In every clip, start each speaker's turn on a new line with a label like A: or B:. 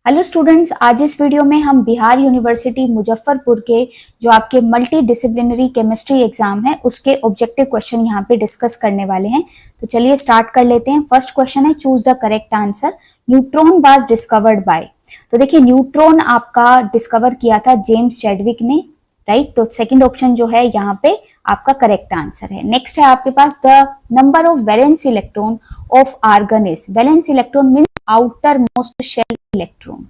A: Hello students, आज इस video में हम बिहार यूनिवर्सिटी मुजफ्फरपुर के जो आपके मल्टी डिसिप्लिनरी केमिस्ट्री एग्जाम है उसके ऑब्जेक्टिव क्वेश्चन यहाँ पे डिस्कस करने वाले हैं। तो चलिए स्टार्ट कर लेते हैं। फर्स्ट क्वेश्चन है, choose the correct answer. Neutron was discovered by. तो देखिए, न्यूट्रॉन आपका डिस्कवर किया था जेम्स चैडविक ने, राइट। तो सेकेंड ऑप्शन जो है यहाँ पे आपका करेक्ट आंसर है। नेक्स्ट है आपके पास, the number of valence electron of argon is. Valence electron means outer most shell electron.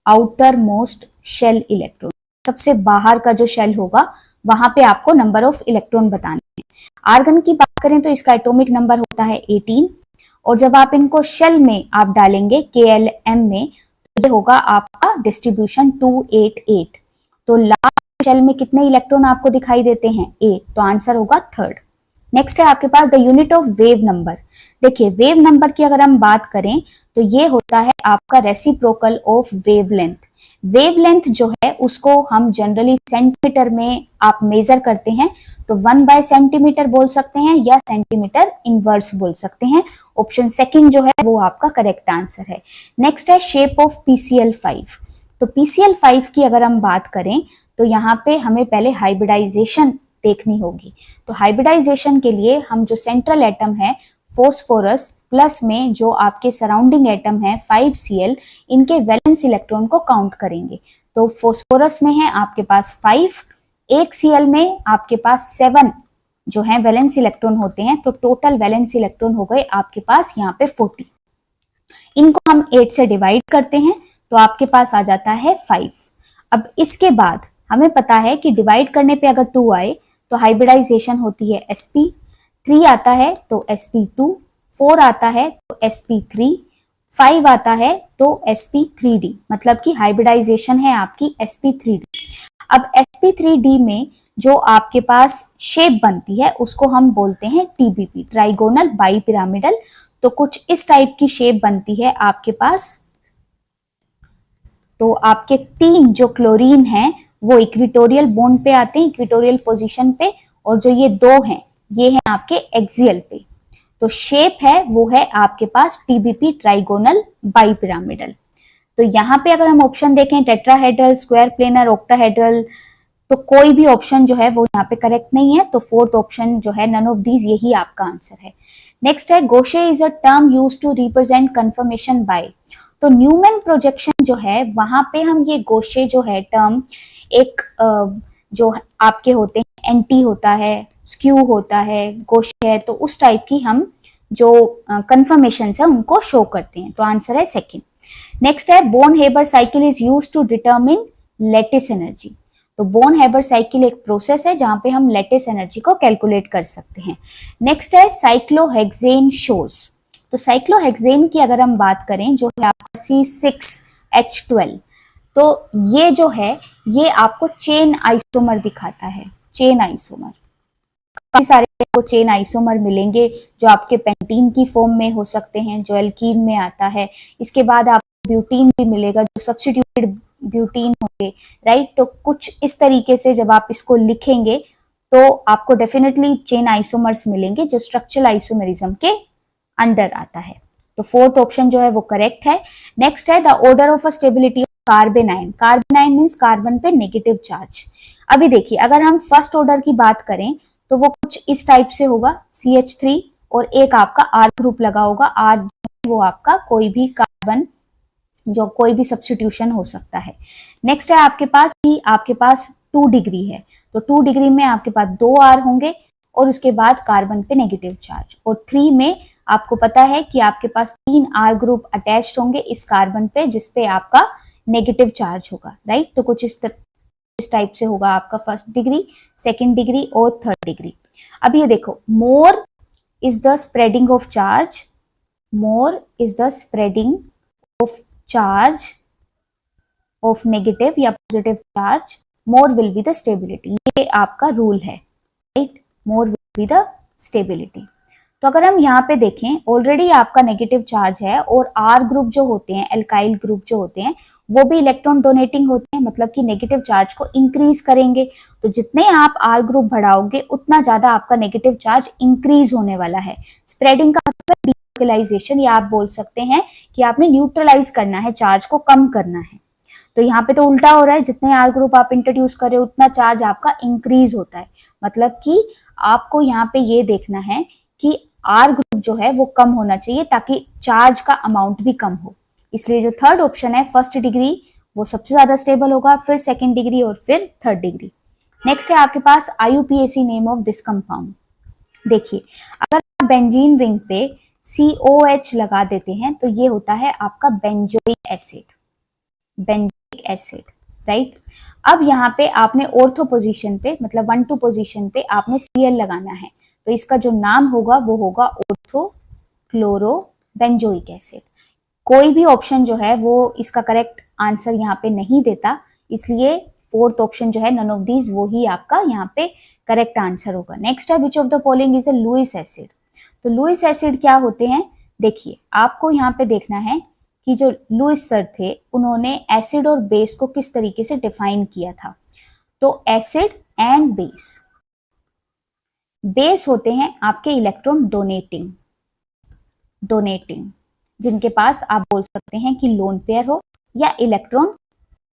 A: Outer most shell electron, सबसे बाहर का जो शेल होगा वहां पे आपको नंबर ऑफ इलेक्ट्रॉन बताने हैं। आर्गन की बात करें तो इसका एटॉमिक नंबर होता है 18, और जब आप इनको शेल में आप डालेंगे KLM में तो ये होगा आपका डिस्ट्रीब्यूशन 288। तो लास्ट शेल में कितने इलेक्ट्रॉन आपको दिखाई देते हैं? 8। तो आंसर होगा थर्ड। नेक्स्ट है आपके पास, the unit of wave number. देखिए, वेव नंबर की अगर हम बात करें तो ये होता है आपका रेसिप्रोकल ऑफ वेवलेंथ। वेवलेंथ जो है उसको हम जनरली सेंटीमीटर में आप मेजर करते हैं, तो 1/सेंटीमीटर बोल सकते हैं या सेंटीमीटर इनवर्स बोल सकते हैं। ऑप्शन सेकंड जो है वो आपका करेक्ट आंसर है। नेक्स्ट है शेप ऑफ PCl5। तो PCl5 की अगर हम बात करें तो यहाँ पे हमें पहले हाइब्रिडाइजेशन देखनी होगी। तो हाइब्रिडाइजेशन के लिए हम जो सेंट्रल एटम है फोस्फोरस प्लस में जो आपके सराउंडिंग एटम है 5Cl, इनके वैलेंस इलेक्ट्रॉन को काउंट करेंगे। तो फोस्फोरस में है आपके पास 5, एक Cl में आपके पास 7 जो है वैलेंस इलेक्ट्रॉन होते हैं। तो टोटल वैलेंस इलेक्ट्रॉन हो गए आपके पास यहाँ पे 40। इनको हम 8 से डिवाइड करते हैं तो आपके पास आ जाता है 5। अब इसके बाद हमें पता है कि डिवाइड करने पे अगर 2 आए तो हाइब्रिडाइजेशन होती है sp, 3 आता है तो sp2, 4 आता है तो sp3, 5 आता है तो sp3d, मतलब कि हाइब्रिडाइजेशन है आपकी sp3d। अब sp3d में जो आपके पास शेप बनती है उसको हम बोलते हैं TBP, ट्राइगोनल बाई पिरामिडल। तो कुछ इस टाइप की शेप बनती है आपके पास। तो आपके 3 जो क्लोरीन हैं वो इक्विटोरियल बॉन्ड पे आते हैं, इक्विटोरियल पोजीशन पे, और जो ये 2 हैं ये हैं आपके एक्सियल पे। तो शेप है वो है आपके पास TBP, ट्राइगोनल बाई पिरामिडल। तो यहाँ पे अगर हम ऑप्शन देखें टेट्राहेड्रल, स्क्वायर प्लेनर, ऑक्टाहेड्रल, तो कोई भी ऑप्शन जो है वो यहाँ पे करेक्ट नहीं है। तो फोर्थ ऑप्शन जो है नन ऑफ दीज, यही आपका आंसर है। नेक्स्ट है, gauche is a term used to represent conformation by. तो न्यूमैन प्रोजेक्शन जो है वहां पे हम ये गोशे जो है टर्म, एक जो आपके होते हैं एंटी होता है, स्क्यू होता है, गोशे है, तो उस टाइप की हम जो कंफर्मेशन है उनको शो करते हैं। तो आंसर है सेकंड। नेक्स्ट है, Born Haber cycle is used to determine lattice energy. तो बोर्न हेबर साइकिल एक प्रोसेस है जहां पे हम लैटिस एनर्जी को कैलकुलेट कर सकते हैं। नेक्स्ट है, साइक्लोहेक्सेन शोज। तो साइक्लोहेक्सेन की अगर हम बात करें जो है आपका C6H12, तो ये जो है ये आपको चेन आइसोमर दिखाता है, चेन आइसोमर। काफी सारे आपको चेन आइसोमर मिलेंगे जो आपके पेंटीन की फॉर्म में हो सकते हैं, जो एल्कीन में आता है। इसके बाद आपको ब्यूटीन भी मिलेगा जो सब्स्टिट्यूटेड ब्यूटीन होंगे, राइट। तो कुछ इस तरीके से जब आप इसको लिखेंगे तो आपको डेफिनेटली चेन आइसोमर्स मिलेंगे जो स्ट्रक्चरल आइसोमेरिज्म के अंडर आता है। तो फोर्थ ऑप्शन जो है वो करेक्ट है। नेक्स्ट है, the order of a stability of carbon ion. Carbon ion means carbon पे नेगेटिव चार्ज। अभी देखिए, अगर हम फर्स्ट ऑर्डर की बात करें तो वो कुछ इस टाइप से होगा, CH3 और एक आपका R ग्रुप लगा होगा। R वो आपका कोई भी कार्बन जो कोई भी सब्स्टिट्यूशन हो सकता है। नेक्स्ट है आपके पास 2 डिग्री है, तो 2 डिग्री में आपके पास 2 R होंगे और उसके बाद कार्बन पे नेगेटिव चार्ज, और 3 में आपको पता है कि आपके पास 3 R ग्रुप अटैच्ड होंगे इस कार्बन पे जिसपे आपका नेगेटिव चार्ज होगा, राइट। तो कुछ इस टाइप से होगा आपका फर्स्ट डिग्री, सेकंड डिग्री और थर्ड डिग्री। अब ये देखो, more is the spreading of charge, more is the spreading of charge of negative या positive charge, more will be the stability. ये आपका रूल है, right, more will be the stability. तो अगर हम यहाँ पे देखें, ऑलरेडी आपका नेगेटिव चार्ज है और R ग्रुप जो होते हैं, एल्काइल ग्रुप जो होते हैं, वो भी इलेक्ट्रॉन डोनेटिंग होते हैं, मतलब कि नेगेटिव चार्ज को इंक्रीज करेंगे। तो जितने आप R ग्रुप बढ़ाओगे उतना ज्यादा आपका नेगेटिव चार्ज इंक्रीज होने वाला है। स्प्रेडिंग का मतलब लोकलाइजेशन, या आप बोल सकते हैं कि आपने न्यूट्रलाइज करना है, चार्ज को कम करना है। तो यहाँ पे तो उल्टा हो रहा है, जितने आर ग्रुप आप इंट्रोड्यूस कर रहे हो उतना चार्ज आपका इंक्रीज होता है। मतलब कि आपको यहाँ पे ये देखना है कि आर ग्रुप जो है वो कम होना चाहिए ताकि चार्ज का अमाउंट भी कम हो। इसलिए जो थर्ड ऑप्शन है फर्स्ट डिग्री वो सबसे ज्यादा स्टेबल होगा, फिर सेकेंड डिग्री और फिर थर्ड डिग्री। नेक्स्ट है आपके पास IUPAC name of this compound. देखिए अगर आप बेंजीन रिंग पे COH लगा देते हैं तो ये होता है आपका benzoic acid, benzoic acid, right. अब यहाँ पे आपने ऑर्थो पोजीशन पे मतलब 1-2 पोजीशन पे आपने Cl लगाना है, तो इसका जो नाम होगा वो होगा ऑर्थो क्लोरो बेंजोइक एसिड। कोई भी ऑप्शन जो है वो इसका करेक्ट आंसर यहाँ पे नहीं देता, इसलिए फोर्थ ऑप्शन जो है नन ऑफ दीज वो ही आपका यहाँ पे करेक्ट आंसर होगा। नेक्स्ट है which of the following is a Lewis acid. तो लुईस एसिड क्या होते हैं, देखिए आपको यहाँ पे देखना है कि जो लुईस सर थे उन्होंने एसिड और बेस को किस तरीके से डिफाइन किया था। तो एसिड एंड बेस, बेस होते हैं आपके इलेक्ट्रॉन डोनेटिंग, जिनके पास आप बोल सकते हैं कि लोन पेयर हो या इलेक्ट्रॉन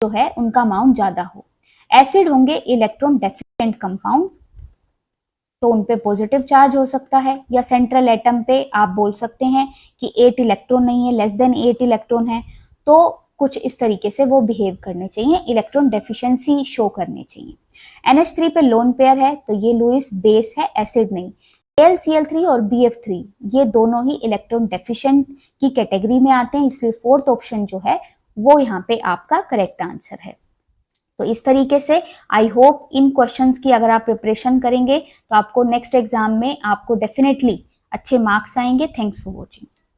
A: जो है उनका अमाउंट ज्यादा हो। एसिड होंगे इलेक्ट्रॉन डेफिशिएंट कंपाउंड, तो उन पे पॉजिटिव चार्ज हो सकता है, या सेंट्रल एटम पे आप बोल सकते हैं कि 8 इलेक्ट्रॉन नहीं है, लेस देन 8 इलेक्ट्रॉन है, तो कुछ इस तरीके से वो बिहेव करने चाहिए, इलेक्ट्रॉन डेफिशिएंसी शो करने चाहिए। NH3 पे लोन पेयर है तो ये लुईस बेस है, एसिड नहीं। AlCl3 और BF3 ये दोनों ही इलेक्ट्रॉन डेफिशिएंट की कैटेगरी में आते हैं, इसलिए फोर्थ ऑप्शन जो है वो यहाँ पे आपका करेक्ट आंसर है। तो इस तरीके से आई होप इन क्वेश्चंस की अगर आप प्रिपरेशन करेंगे तो आपको नेक्स्ट एग्जाम में आपको डेफिनेटली अच्छे मार्क्स आएंगे। Thanks for watching.